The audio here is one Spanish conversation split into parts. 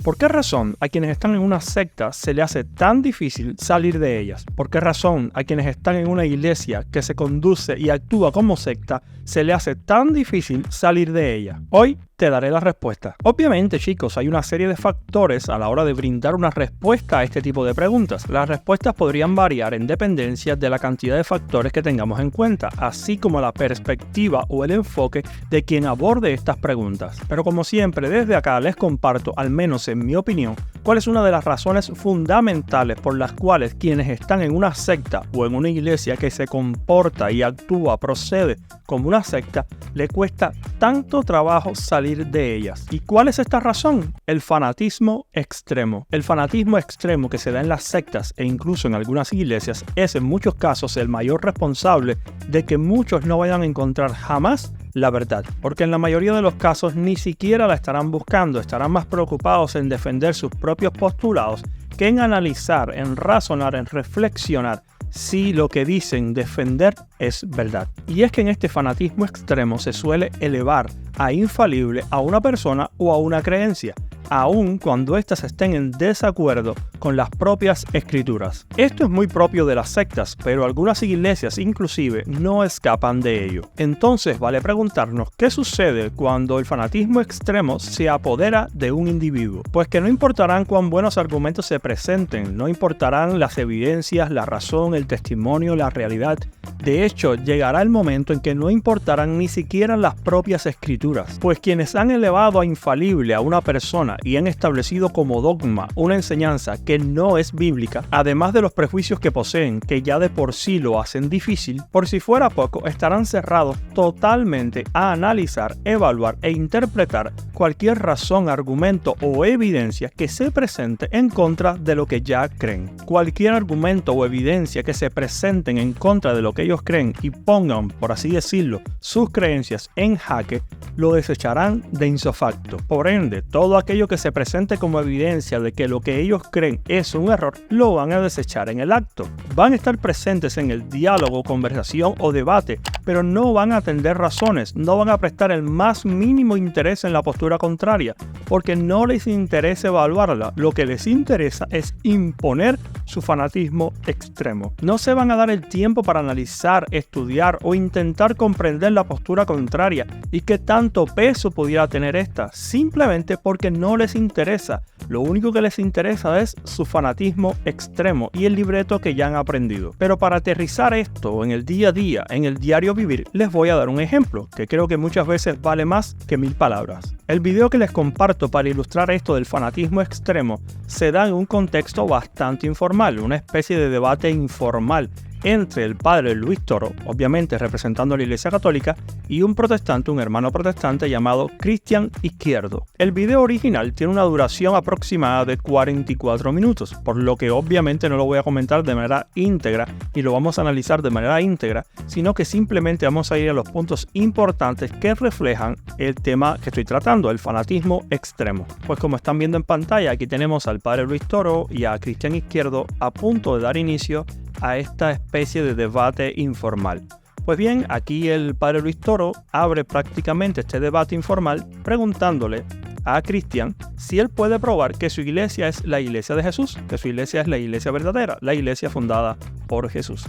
¿Por qué razón a quienes están en una secta se le hace tan difícil salir de ellas? ¿Por qué razón a quienes están en una iglesia que se conduce y actúa como secta se le hace tan difícil salir de ella? Hoy te daré la respuesta. Obviamente, chicos, hay una serie de factores a la hora de brindar una respuesta a este tipo de preguntas. Las respuestas podrían variar en dependencia de la cantidad de factores que tengamos en cuenta, así como la perspectiva o el enfoque de quien aborde estas preguntas. Pero como siempre, desde acá les comparto, al menos en mi opinión, cuál es una de las razones fundamentales por las cuales quienes están en una secta o en una iglesia que se comporta y actúa, procede como una secta, le cuesta tanto trabajo salir de ellas. ¿Y cuál es esta razón? El fanatismo extremo. El fanatismo extremo que se da en las sectas e incluso en algunas iglesias es en muchos casos el mayor responsable de que muchos no vayan a encontrar jamás la verdad, porque en la mayoría de los casos ni siquiera la estarán buscando, estarán más preocupados en defender sus propios postulados que en analizar, en razonar, en reflexionar si lo que dicen defender es verdad. Y es que en este fanatismo extremo se suele elevar a infalible a una persona o a una creencia, aun cuando éstas estén en desacuerdo con las propias escrituras. Esto es muy propio de las sectas, pero algunas iglesias inclusive no escapan de ello. Entonces vale preguntarnos qué sucede cuando el fanatismo extremo se apodera de un individuo. Pues que no importarán cuán buenos argumentos se presenten, no importarán las evidencias, la razón, el testimonio, la realidad. De hecho, llegará el momento en que no importarán ni siquiera las propias escrituras, pues quienes han elevado a infalible a una persona y han establecido como dogma una enseñanza que no es bíblica, además de los prejuicios que poseen, que ya de por sí lo hacen difícil, por si fuera poco, estarán cerrados totalmente a analizar, evaluar e interpretar cualquier razón, argumento o evidencia que se presente en contra de lo que ya creen. Cualquier argumento o evidencia que se presenten en contra de lo que ellos creen y pongan, por así decirlo, sus creencias en jaque, lo desecharán de insofacto. Por ende, todo aquello que se presente como evidencia de que lo que ellos creen es un error, lo van a desechar en el acto. Van a estar presentes en el diálogo, conversación o debate, pero no van a atender razones, no van a prestar el más mínimo interés en la postura contraria, porque no les interesa evaluarla. Lo que les interesa es imponer su fanatismo extremo. No se van a dar el tiempo para analizar, estudiar o intentar comprender la postura contraria y qué tanto peso pudiera tener esta, simplemente porque no les interesa. Lo único que les interesa es su fanatismo extremo y el libreto que ya han aprendido. Pero para aterrizar esto en el día a día, en el diario vivir, les voy a dar un ejemplo que creo que muchas veces vale más que 1000 palabras. El video que les comparto para ilustrar esto del fanatismo extremo se da en un contexto bastante informal, una especie de debate informal entre el padre Luis Toro, obviamente representando a la Iglesia Católica, y un protestante, un hermano protestante llamado Cristian Izquierdo. El video original tiene una duración aproximada de 44 minutos, por lo que obviamente no lo voy a comentar de manera íntegra y lo vamos a analizar de manera íntegra, sino que simplemente vamos a ir a los puntos importantes que reflejan el tema que estoy tratando, el fanatismo extremo. Pues como están viendo en pantalla, aquí tenemos al padre Luis Toro y a Cristian Izquierdo a punto de dar inicio a esta especie de debate informal. Pues bien, aquí el padre Luis Toro abre prácticamente este debate informal preguntándole a Cristian si él puede probar que su iglesia es la iglesia de Jesús, que su iglesia es la iglesia verdadera, la iglesia fundada por Jesús.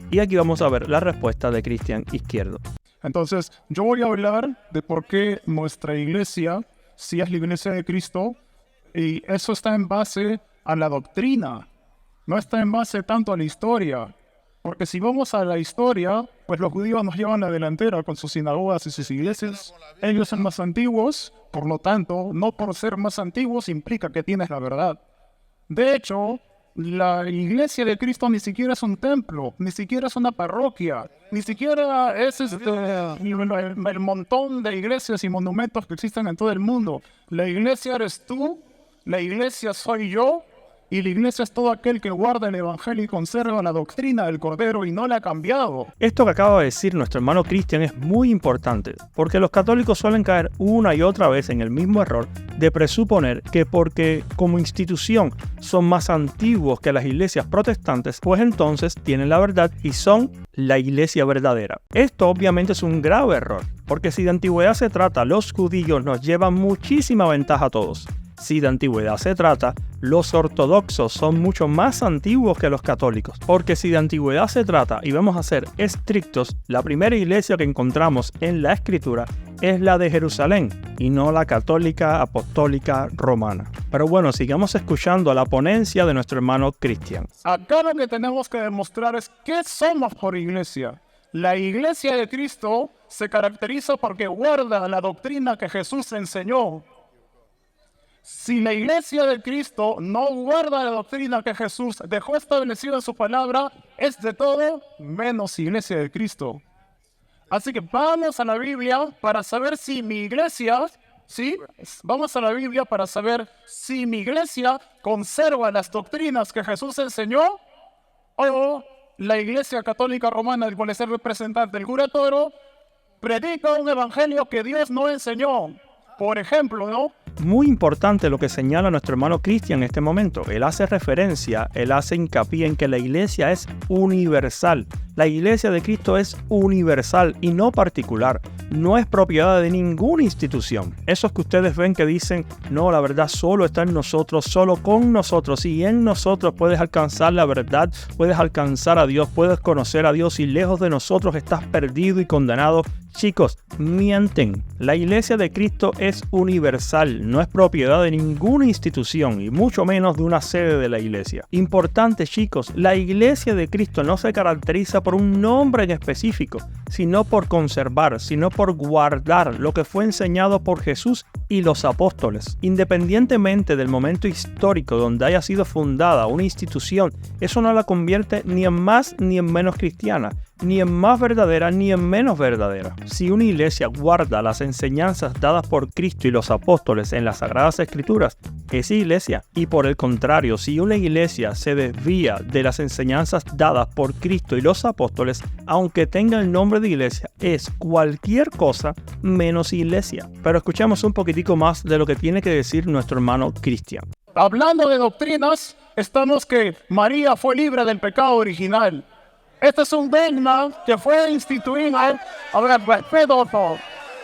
Y aquí vamos a ver la respuesta de Cristian Izquierdo. Entonces, yo voy a hablar de por qué nuestra iglesia sí es la iglesia de Cristo, y eso está en base a la doctrina. No está en base tanto a la historia, porque si vamos a la historia, pues los judíos nos llevan la delantera con sus sinagogas y sus iglesias. Ellos son más antiguos, por lo tanto, no por ser más antiguos implica que tienes la verdad. De hecho, la iglesia de Cristo ni siquiera es un templo, ni siquiera es una parroquia, ni siquiera es el montón de iglesias y monumentos que existen en todo el mundo. La iglesia eres tú, la iglesia soy yo, y la iglesia es todo aquel que guarda el evangelio y conserva la doctrina del Cordero y no la ha cambiado. Esto que acaba de decir nuestro hermano Cristian es muy importante, porque los católicos suelen caer una y otra vez en el mismo error de presuponer que porque como institución son más antiguos que las iglesias protestantes, pues entonces tienen la verdad y son la iglesia verdadera. Esto obviamente es un grave error, porque si de antigüedad se trata, los judíos nos llevan muchísima ventaja a todos. Si de antigüedad se trata, los ortodoxos son mucho más antiguos que los católicos, porque si de antigüedad se trata y vamos a ser estrictos, la primera iglesia que encontramos en la Escritura es la de Jerusalén y no la católica apostólica romana. Pero bueno, sigamos escuchando la ponencia de nuestro hermano Cristian. Acá lo que tenemos que demostrar es qué somos por iglesia. La iglesia de Cristo se caracteriza porque guarda la doctrina que Jesús enseñó. Si la iglesia de Cristo no guarda la doctrina que Jesús dejó establecida en su palabra, es de todo menos iglesia de Cristo. Así que vamos a la Biblia para saber si mi iglesia, ¿sí? Vamos a la Biblia para saber si mi iglesia conserva las doctrinas que Jesús enseñó o la iglesia católica romana, del cual es el representante del cura Toro, predica un evangelio que Dios no enseñó. Por ejemplo, ¿no? Muy importante lo que señala nuestro hermano Cristian en este momento. Él hace hincapié en que la iglesia es universal. La iglesia de Cristo es universal y no particular. No es propiedad de ninguna institución. Esos que ustedes ven que dicen, no, la verdad solo está en nosotros, solo con nosotros. Y en nosotros puedes alcanzar la verdad, puedes alcanzar a Dios, puedes conocer a Dios y lejos de nosotros estás perdido y condenado. Chicos, mienten. La iglesia de Cristo es universal, no es propiedad de ninguna institución y mucho menos de una sede de la iglesia. Importante, chicos, la iglesia de Cristo no se caracteriza por un nombre en específico, sino por conservar, sino por guardar lo que fue enseñado por Jesús y los apóstoles. Independientemente del momento histórico donde haya sido fundada una institución, eso no la convierte ni en más ni en menos cristiana, ni en más verdadera ni en menos verdadera. Si una iglesia guarda las enseñanzas dadas por Cristo y los apóstoles en las Sagradas Escrituras, es iglesia. Y por el contrario, si una iglesia se desvía de las enseñanzas dadas por Cristo y los apóstoles, aunque tenga el nombre de iglesia, es cualquier cosa menos iglesia. Pero escuchemos un poquitico más de lo que tiene que decir nuestro hermano Cristian. Hablando de doctrinas, estamos que María fue libre del pecado original. Este es un dogma que fue instituido.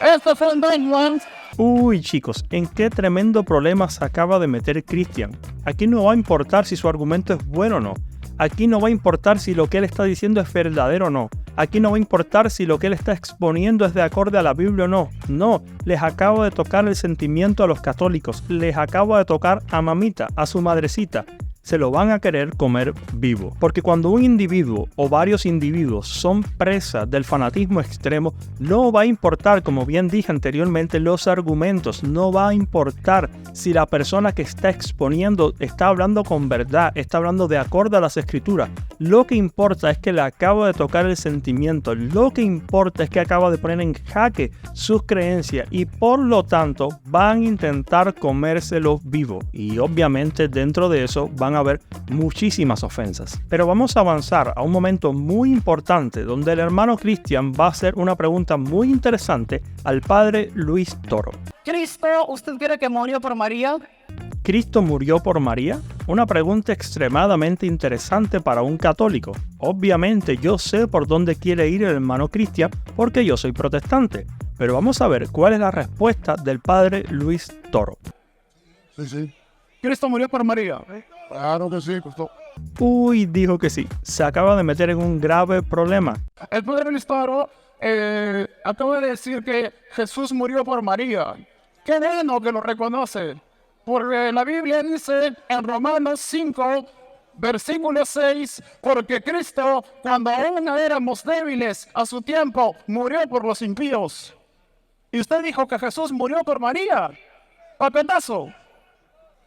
Este fue un dogma. Uy, chicos, ¿en qué tremendo problema se acaba de meter Cristian? Aquí no va a importar si su argumento es bueno o no. Aquí no va a importar si lo que él está diciendo es verdadero o no. Aquí no va a importar si lo que él está exponiendo es de acorde a la Biblia o no. No, les acabo de tocar el sentimiento a los católicos. Les acabo de tocar a mamita, a su madrecita. Se lo van a querer comer vivo. Porque cuando un individuo o varios individuos son presas del fanatismo extremo, no va a importar, como bien dije anteriormente, los argumentos. No va a importar si la persona que está exponiendo está hablando con verdad, está hablando de acuerdo a las escrituras. Lo que importa es que le acaba de tocar el sentimiento. Lo que importa es que acaba de poner en jaque sus creencias y por lo tanto van a intentar comérselo vivo. Y obviamente dentro de eso van a haber muchísimas ofensas. Pero vamos a avanzar a un momento muy importante donde el hermano Cristian va a hacer una pregunta muy interesante al padre Luis Toro. ¿Cristo, usted cree que murió por María? ¿Cristo murió por María? Una pregunta extremadamente interesante para un católico. Obviamente yo sé por dónde quiere ir el hermano Cristian porque yo soy protestante. Pero vamos a ver cuál es la respuesta del padre Luis Toro. Sí. ¿Cristo murió por María? Claro que sí, Cristo. Uy, dijo que sí. Se acaba de meter en un grave problema. El padre Luis Toro acaba de decir que Jesús murió por María. Qué bueno que lo reconoce. Porque la Biblia dice en Romanos 5, versículo 6, porque Cristo, cuando aún éramos débiles a su tiempo, murió por los impíos. Y usted dijo que Jesús murió por María. Papetazo.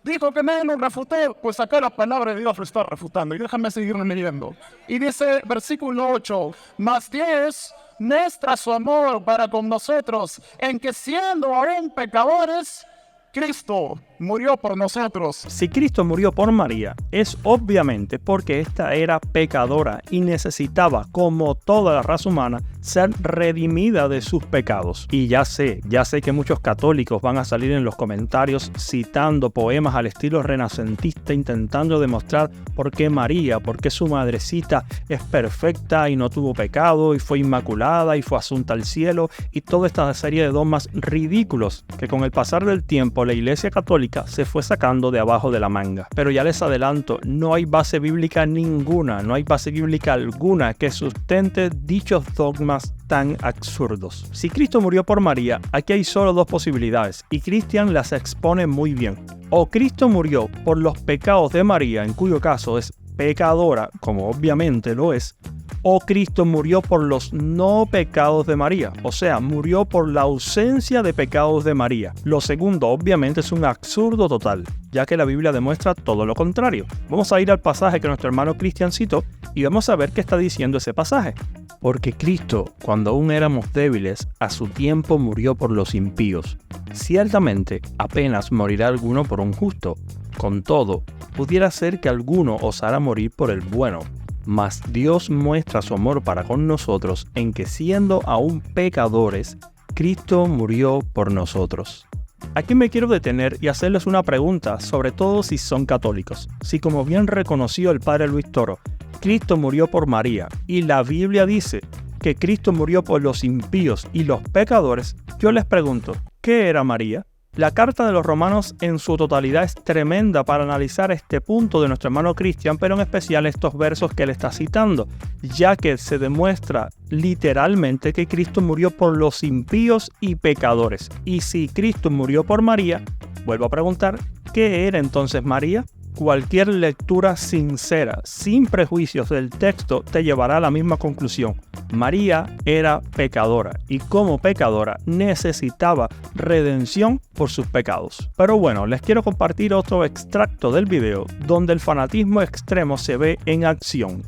Dijo que nadie lo refutó, pues acá la palabra de Dios lo está refutando. Y déjame seguir leyendo. Y dice, versículo 8, mas Dios muestra su amor para con nosotros, en que siendo aún pecadores, Cristo murió por nosotros. Si Cristo murió por María, es obviamente porque ésta era pecadora y necesitaba, como toda la raza humana, ser redimida de sus pecados. Y ya sé que muchos católicos van a salir en los comentarios citando poemas al estilo renacentista, intentando demostrar por qué María, por qué su madrecita es perfecta y no tuvo pecado y fue inmaculada y fue asunta al cielo, y toda esta serie de dogmas ridículos que con el pasar del tiempo la Iglesia Católica bíblica se fue sacando de abajo de la manga. Pero ya les adelanto, no hay base bíblica ninguna, no hay base bíblica alguna que sustente dichos dogmas tan absurdos. Si Cristo murió por María, aquí hay solo dos posibilidades, y Christian las expone muy bien. O Cristo murió por los pecados de María, en cuyo caso es pecadora, como obviamente lo es, o Cristo murió por los no pecados de María, o sea, murió por la ausencia de pecados de María. Lo segundo, obviamente, es un absurdo total, ya que la Biblia demuestra todo lo contrario. Vamos a ir al pasaje que nuestro hermano Christian citó y vamos a ver qué está diciendo ese pasaje. Porque Cristo, cuando aún éramos débiles, a su tiempo murió por los impíos. Ciertamente, apenas morirá alguno por un justo. Con todo, pudiera ser que alguno osara morir por el bueno. Mas Dios muestra su amor para con nosotros en que siendo aún pecadores, Cristo murió por nosotros. Aquí me quiero detener y hacerles una pregunta, sobre todo si son católicos. Si, como bien reconoció el padre Luis Toro, Cristo murió por María y la Biblia dice que Cristo murió por los impíos y los pecadores, yo les pregunto, ¿qué era María? La carta de los Romanos en su totalidad es tremenda para analizar este punto de nuestro hermano Christian, pero en especial estos versos que él está citando, ya que se demuestra literalmente que Cristo murió por los impíos y pecadores. Y si Cristo murió por María, vuelvo a preguntar, ¿qué era entonces María? Cualquier lectura sincera, sin prejuicios del texto, te llevará a la misma conclusión. María era pecadora y como pecadora necesitaba redención por sus pecados. Pero bueno, les quiero compartir otro extracto del video donde el fanatismo extremo se ve en acción.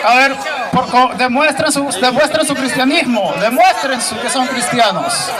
A ver, demuestren su cristianismo, demuestren que son cristianos.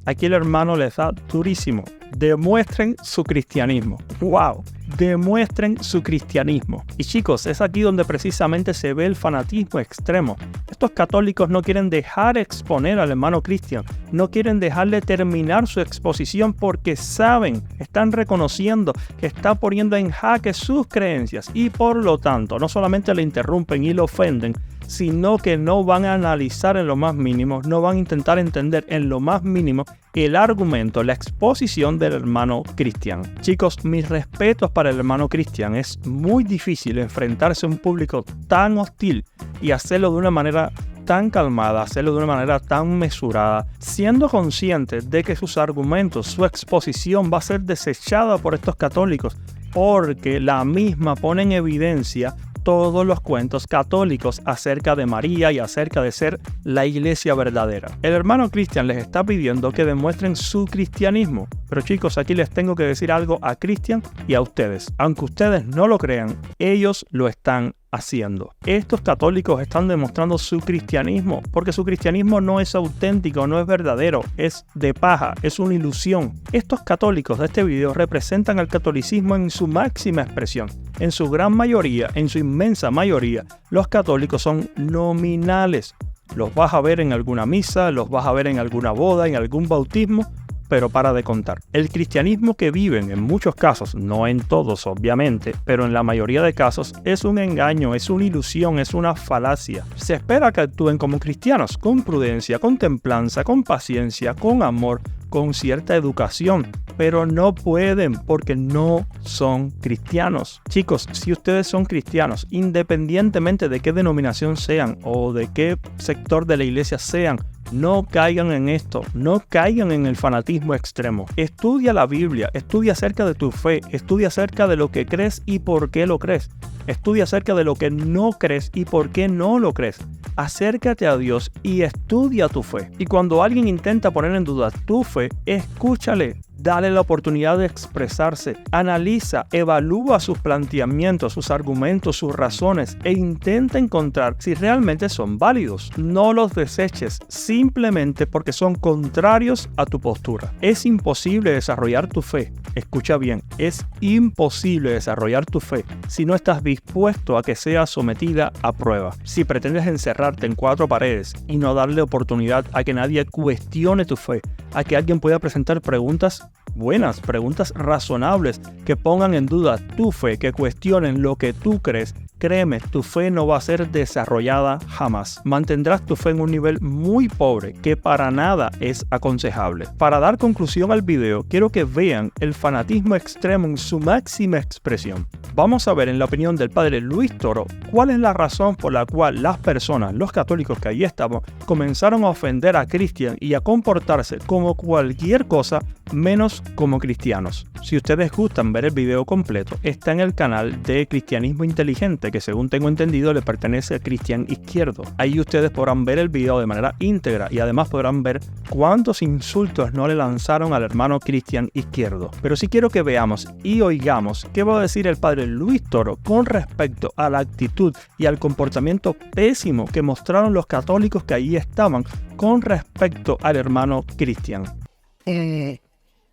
Aquí el hermano les da durísimo. Demuestren su cristianismo. ¡Wow! Demuestren su cristianismo. Y chicos, es aquí donde precisamente se ve el fanatismo extremo. Estos católicos no quieren dejar exponer al hermano Christian, no quieren dejarle terminar su exposición porque saben, están reconociendo que está poniendo en jaque sus creencias y por lo tanto no solamente le interrumpen y le ofenden, sino que no van a analizar en lo más mínimo, no van a intentar entender en lo más mínimo el argumento, la exposición del hermano Christian. Chicos, mis respetos para el hermano Christian. Es muy difícil enfrentarse a un público tan hostil y hacerlo de una manera tan calmada, hacerlo de una manera tan mesurada, siendo consciente de que sus argumentos, su exposición va a ser desechada por estos católicos, porque la misma pone en evidencia todos los cuentos católicos acerca de María y acerca de ser la iglesia verdadera. El hermano Christian les está pidiendo que demuestren su cristianismo. Pero chicos, aquí les tengo que decir algo a Christian y a ustedes. Aunque ustedes no lo crean, ellos lo están haciendo. Estos católicos están demostrando su cristianismo, porque su cristianismo no es auténtico, no es verdadero, es de paja, es una ilusión. Estos católicos de este video representan al catolicismo en su máxima expresión. En su gran mayoría, en su inmensa mayoría, los católicos son nominales. Los vas a ver en alguna misa, los vas a ver en alguna boda, en algún bautismo, pero para de contar. El cristianismo que viven en muchos casos, no en todos obviamente, pero en la mayoría de casos es un engaño, es una ilusión, es una falacia. Se espera que actúen como cristianos, con prudencia, con templanza, con paciencia, con amor, con cierta educación, pero no pueden porque no son cristianos. Chicos, si ustedes son cristianos, independientemente de qué denominación sean o de qué sector de la iglesia sean, no caigan en esto, no caigan en el fanatismo extremo. Estudia la Biblia, estudia acerca de tu fe, estudia acerca de lo que crees y por qué lo crees. Estudia acerca de lo que no crees y por qué no lo crees. Acércate a Dios y estudia tu fe. Y cuando alguien intenta poner en duda tu fe, escúchale. Dale la oportunidad de expresarse, analiza, evalúa sus planteamientos, sus argumentos, sus razones e intenta encontrar si realmente son válidos. No los deseches simplemente porque son contrarios a tu postura. Es imposible desarrollar tu fe. Escucha bien, es imposible desarrollar tu fe si no estás dispuesto a que sea sometida a prueba. Si pretendes encerrarte en cuatro paredes y no darle oportunidad a que nadie cuestione tu fe, a que alguien pueda presentar preguntas buenas, preguntas razonables que pongan en duda tu fe, que cuestionen lo que tú crees, créeme, tu fe no va a ser desarrollada jamás. Mantendrás tu fe en un nivel muy pobre que para nada es aconsejable. Para dar conclusión al video, quiero que vean el fanatismo extremo en su máxima expresión. Vamos a ver en la opinión del padre Luis Toro cuál es la razón por la cual las personas, los católicos que allí estaban, comenzaron a ofender a Christian y a comportarse como cualquier cosa menos como cristianos. Si ustedes gustan ver el video completo, está en el canal de Cristianismo Inteligente, que según tengo entendido le pertenece a Cristian Izquierdo. Ahí ustedes podrán ver el video de manera íntegra y además podrán ver cuántos insultos no le lanzaron al hermano Cristian Izquierdo. Pero sí quiero que veamos y oigamos qué va a decir el padre Luis Toro con respecto a la actitud y al comportamiento pésimo que mostraron los católicos que allí estaban con respecto al hermano Cristian.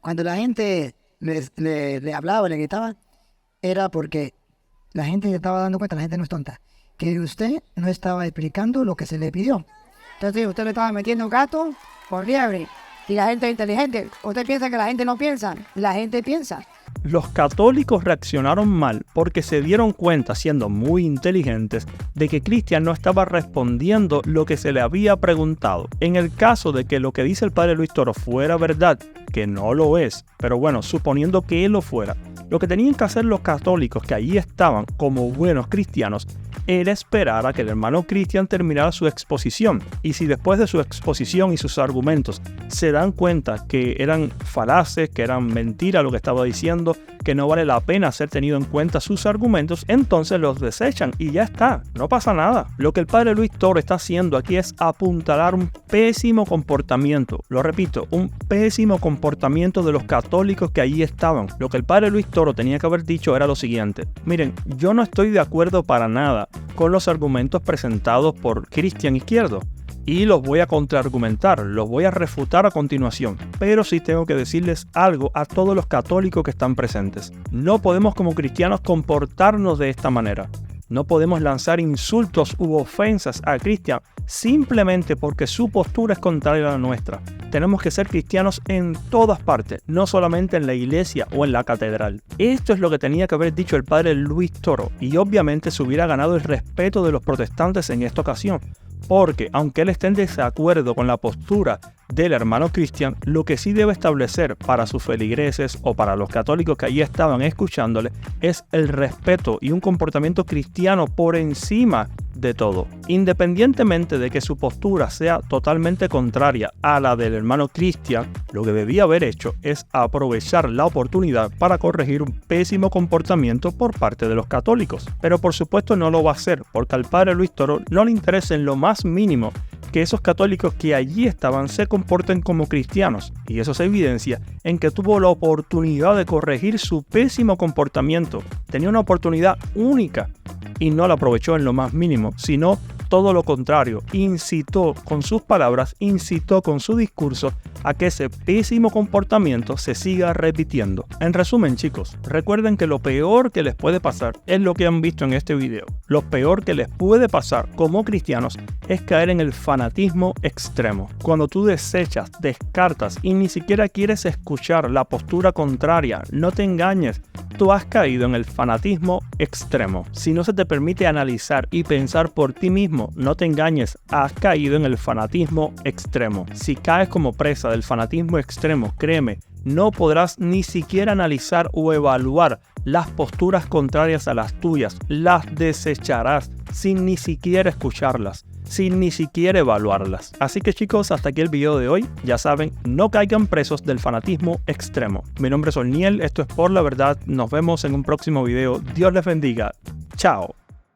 Cuando la gente le hablaba, le gritaba, era porque la gente se estaba dando cuenta, la gente no es tonta, que usted no estaba explicando lo que se le pidió. Entonces usted le estaba metiendo gato por liebre. Y la gente es inteligente. Usted piensa que la gente no piensa. La gente piensa. Los católicos reaccionaron mal porque se dieron cuenta, siendo muy inteligentes, de que Cristian no estaba respondiendo lo que se le había preguntado. En el caso de que lo que dice el padre Luis Toro fuera verdad, que no lo es, pero bueno, suponiendo que él lo fuera, lo que tenían que hacer los católicos que allí estaban como buenos cristianos era esperar a que el hermano Cristian terminara su exposición. Y si después de su exposición y sus argumentos se dan cuenta que eran falaces, que eran mentiras lo que estaba diciendo, que no vale la pena ser tenido en cuenta sus argumentos, entonces los desechan y ya está, no pasa nada. Lo que el padre Luis Toro está haciendo aquí es apuntalar un pésimo comportamiento, lo repito, un pésimo comportamiento de los católicos que allí estaban. Lo que el padre Luis Toro tenía que haber dicho era lo siguiente: miren, yo no estoy de acuerdo para nada con los argumentos presentados por Cristian Izquierdo y los voy a contraargumentar, los voy a refutar a continuación, pero sí tengo que decirles algo a todos los católicos que están presentes. No podemos como cristianos comportarnos de esta manera. No podemos lanzar insultos u ofensas a Cristian simplemente porque su postura es contraria a la nuestra. Tenemos que ser cristianos en todas partes, no solamente en la iglesia o en la catedral. Esto es lo que tenía que haber dicho el padre Luis Toro y obviamente se hubiera ganado el respeto de los protestantes en esta ocasión. Porque, aunque él esté en desacuerdo con la postura del hermano Cristian, lo que sí debe establecer para sus feligreses o para los católicos que allí estaban escuchándole es el respeto y un comportamiento cristiano por encima de todo. Independientemente de que su postura sea totalmente contraria a la del hermano Cristian, lo que debía haber hecho es aprovechar la oportunidad para corregir un pésimo comportamiento por parte de los católicos. Pero por supuesto no lo va a hacer, porque al padre Luis Toro no le interesa en lo más mínimo que esos católicos que allí estaban se comporten como cristianos, y eso se evidencia en que tuvo la oportunidad de corregir su pésimo comportamiento. Tenía una oportunidad única y no la aprovechó en lo más mínimo, sino todo lo contrario, incitó con sus palabras, incitó con su discurso a que ese pésimo comportamiento se siga repitiendo. En resumen, chicos, recuerden que lo peor que les puede pasar es lo que han visto en este video. Lo peor que les puede pasar como cristianos es caer en el fanatismo extremo. Cuando tú desechas, descartas y ni siquiera quieres escuchar la postura contraria, no te engañes, tú has caído en el fanatismo extremo. Si no se te permite analizar y pensar por ti mismo, no te engañes, has caído en el fanatismo extremo. Si caes como presa del fanatismo extremo, créeme, no podrás ni siquiera analizar o evaluar las posturas contrarias a las tuyas, las desecharás sin ni siquiera escucharlas, sin ni siquiera evaluarlas. Así que chicos, hasta aquí el video de hoy. Ya saben, no caigan presos del fanatismo extremo. Mi nombre es Olniel, esto es Por la Verdad. Nos vemos en un próximo video. Dios les bendiga. Chao.